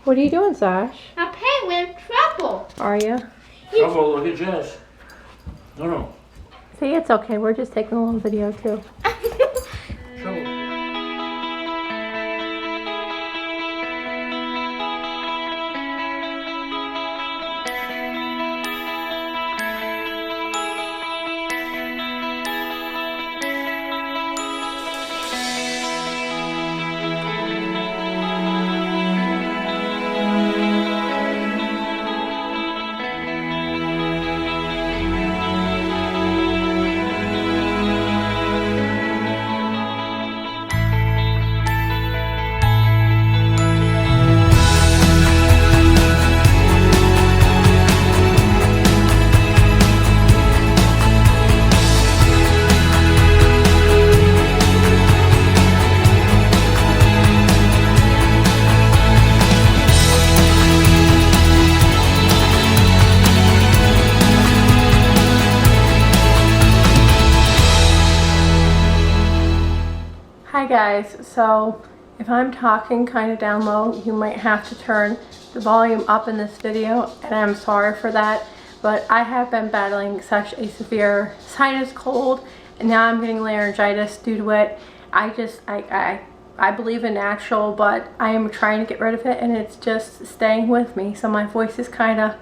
What are you doing, Sash? I'm playing with trouble. Are you? Trouble, look at Jess. No. See, it's okay. We're just taking a little video too. Trouble. Hi guys, so if I'm talking kind of down low, you might have to turn the volume up in this video, and I'm sorry for that, but I have been battling such a severe sinus cold, and now I'm getting laryngitis due to it. I believe in natural, but I am trying to get rid of it, and it's just staying with me, so my voice is kind of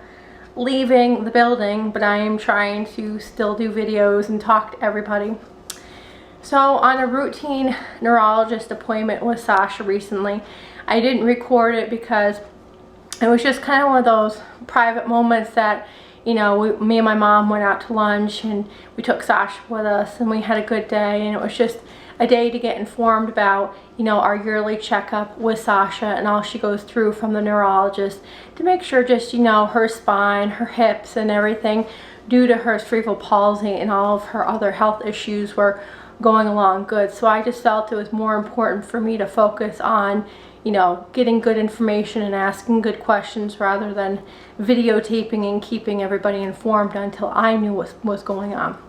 leaving the building, but I am trying to still do videos and talk to everybody. So on a routine neurologist appointment with Sasha recently, I didn't record it because it was just kind of one of those private moments that, you know, me and my mom went out to lunch and we took Sasha with us and we had a good day, and it was just a day to get informed about, you know, our yearly checkup with Sasha and all she goes through from the neurologist to make sure just, you know, her spine, her hips and everything due to her cerebral palsy and all of her other health issues were going along good. So I just felt it was more important for me to focus on, you know, getting good information and asking good questions rather than videotaping and keeping everybody informed until I knew what was going on.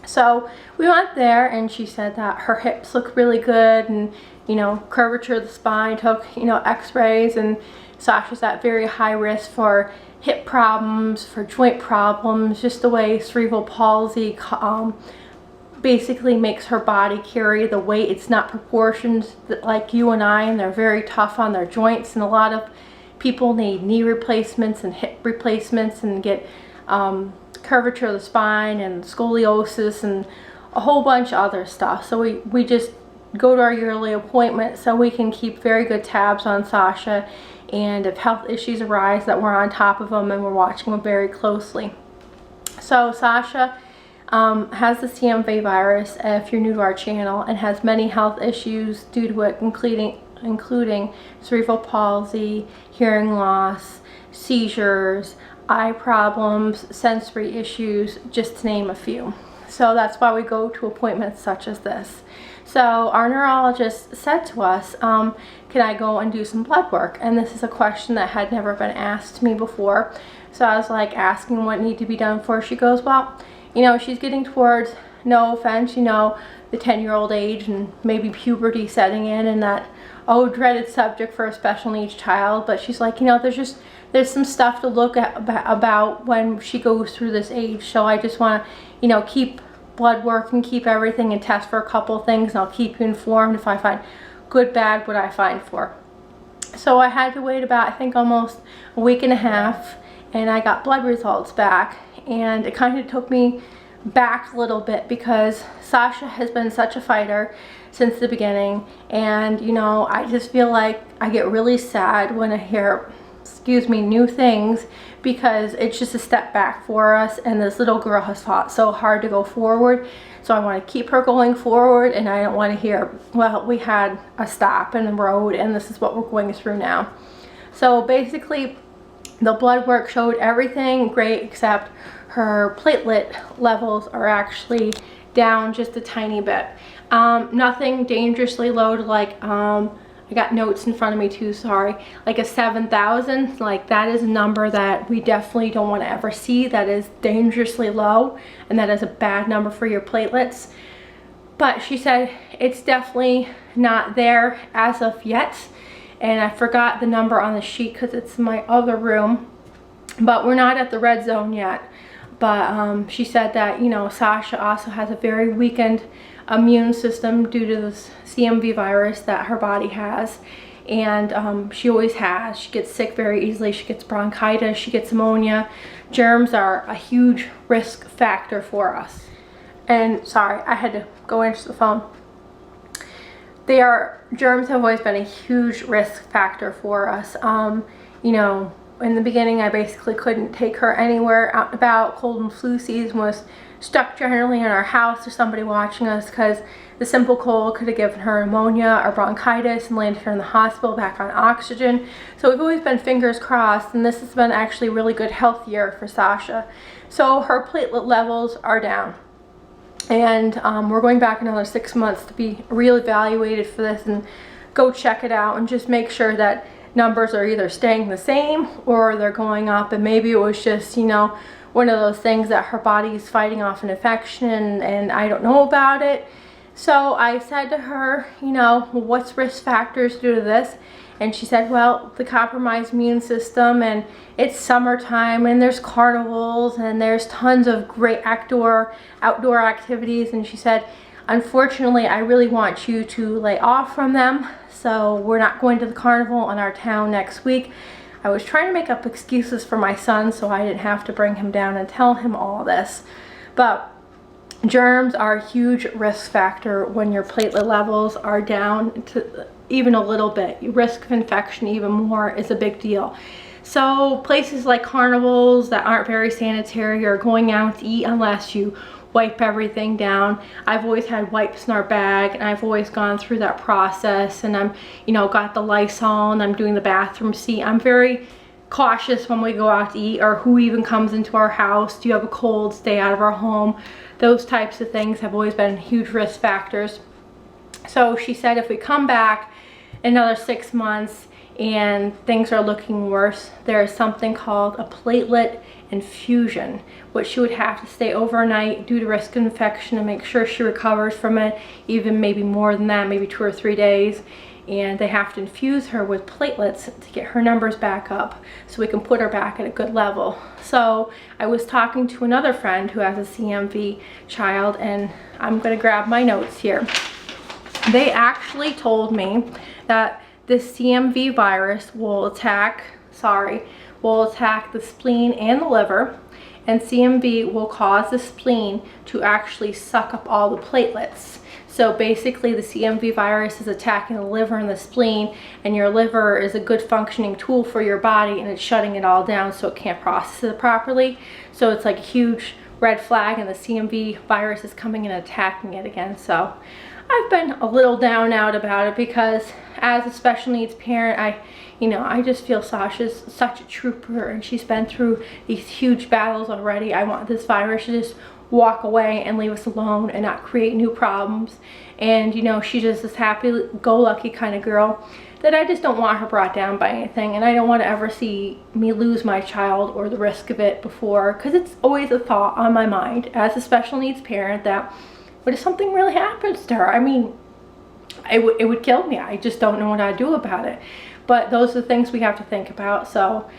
So we went there and she said that her hips look really good and, you know, curvature of the spine, took, you know, x-rays, and Sasha's at very high risk for hip problems, for joint problems, just the way cerebral palsy basically makes her body carry the weight. It's not proportioned like you and I, and they're very tough on their joints, and a lot of people need knee replacements and hip replacements and get curvature of the spine and scoliosis and a whole bunch of other stuff. So we just go to our yearly appointment so we can keep very good tabs on Sasha, and if health issues arise that we're on top of them and we're watching them very closely. So Sasha has the CMV virus, if you're new to our channel, and has many health issues due to it, including cerebral palsy, hearing loss, seizures, eye problems, sensory issues, just to name a few. So that's why we go to appointments such as this. So our neurologist said to us, can I go and do some blood work? And this is a question that had never been asked to me before. So I was like asking what needed to be done for her. She goes, well, you know, she's getting towards, no offense, you know, the 10-year-old age and maybe puberty setting in, and that, oh, dreaded subject for a special needs child. But she's like, you know, there's some stuff to look at about when she goes through this age. So I just want to, you know, keep blood work and keep everything and test for a couple of things, and I'll keep you informed if I find good, bad, what I find for. So I had to wait about, I think, almost a week and a half, and I got blood results back. And it kind of took me back a little bit because Sasha has been such a fighter since the beginning, and, you know, I just feel like I get really sad when I hear, new things, because it's just a step back for us, and this little girl has fought so hard to go forward. So I want to keep her going forward, and I don't want to hear, well, we had a stop in the road and this is what we're going through now. So basically the blood work showed everything great except her platelet levels are actually down just a tiny bit. Nothing dangerously low to, like, I got notes in front of me too, sorry, like a 7,000. Like, that is a number that we definitely don't want to ever see. That is dangerously low, and that is a bad number for your platelets. But she said it's definitely not there as of yet, and I forgot the number on the sheet because it's in my other room, but we're not at the red zone yet. But she said that, you know, Sasha also has a very weakened immune system due to this CMV virus that her body has. And she always has. She gets sick very easily. She gets bronchitis. She gets pneumonia. Germs are a huge risk factor for us. And sorry, I had to go into the phone. Germs have always been a huge risk factor for us. You know, in the beginning, I basically couldn't take her anywhere out and about. Cold and flu season was stuck generally in our house or somebody watching us, because the simple cold could have given her pneumonia or bronchitis and landed her in the hospital back on oxygen. So we've always been fingers crossed, and this has been actually a really good health year for Sasha. So her platelet levels are down. And we're going back another 6 months to be reevaluated for this and go check it out and just make sure that numbers are either staying the same or they're going up. And maybe it was just, you know, one of those things that her body is fighting off an infection and I don't know about it. So I said to her, you know, what's risk factors due to this? And she said, well, the compromised immune system, and it's summertime, and there's carnivals, and there's tons of great outdoor activities. And she said, unfortunately, I really want you to lay off from them. So we're not going to the carnival in our town next week. I was trying to make up excuses for my son so I didn't have to bring him down and tell him all this. But germs are a huge risk factor when your platelet levels are down to even a little bit. Risk of infection even more is a big deal. So places like carnivals that aren't very sanitary, or going out to eat unless you wipe everything down. I've always had wipes in our bag, and I've always gone through that process, and I'm, you know, got the Lysol, and I'm doing the bathroom seat. I'm very cautious when we go out to eat, or who even comes into our house. Do you have a cold? Stay out of our home. Those types of things have always been huge risk factors. So she said if we come back another 6 months and things are looking worse, there is something called a platelet infusion, which she would have to stay overnight due to risk of infection and make sure she recovers from it, even maybe more than that, maybe 2 or 3 days. And they have to infuse her with platelets to get her numbers back up so we can put her back at a good level. So I was talking to another friend who has a CMV child, and I'm going to grab my notes here. They actually told me that this CMV virus will attack the spleen and the liver, and CMV will cause the spleen to actually suck up all the platelets. So basically the CMV virus is attacking the liver and the spleen, and your liver is a good functioning tool for your body, and it's shutting it all down so it can't process it properly. So it's like a huge red flag, and the CMV virus is coming and attacking it again. So I've been a little down out about it, because as a special needs parent, I just feel Sasha's such a trooper, and she's been through these huge battles already. I want this virus to just walk away and leave us alone and not create new problems. And you know, she's just this happy-go-lucky kind of girl that I just don't want her brought down by anything, and I don't want to ever see me lose my child or the risk of it before, because it's always a thought on my mind as a special needs parent that what if something really happens to her? I mean, it would kill me. I just don't know what I'd do about it. But those are the things we have to think about. So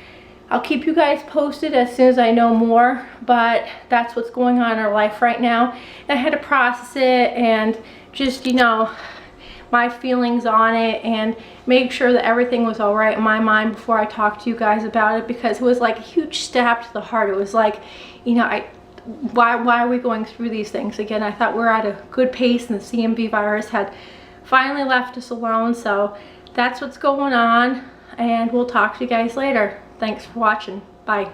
I'll keep you guys posted as soon as I know more, but that's what's going on in our life right now. And I had to process it and just, you know, my feelings on it, and make sure that everything was all right in my mind before I talked to you guys about it, because it was like a huge stab to the heart. It was like, you know, why are we going through these things again? I thought we're at a good pace, and the CMV virus had finally left us alone. So that's what's going on, and we'll talk to you guys later. Thanks for watching. Bye.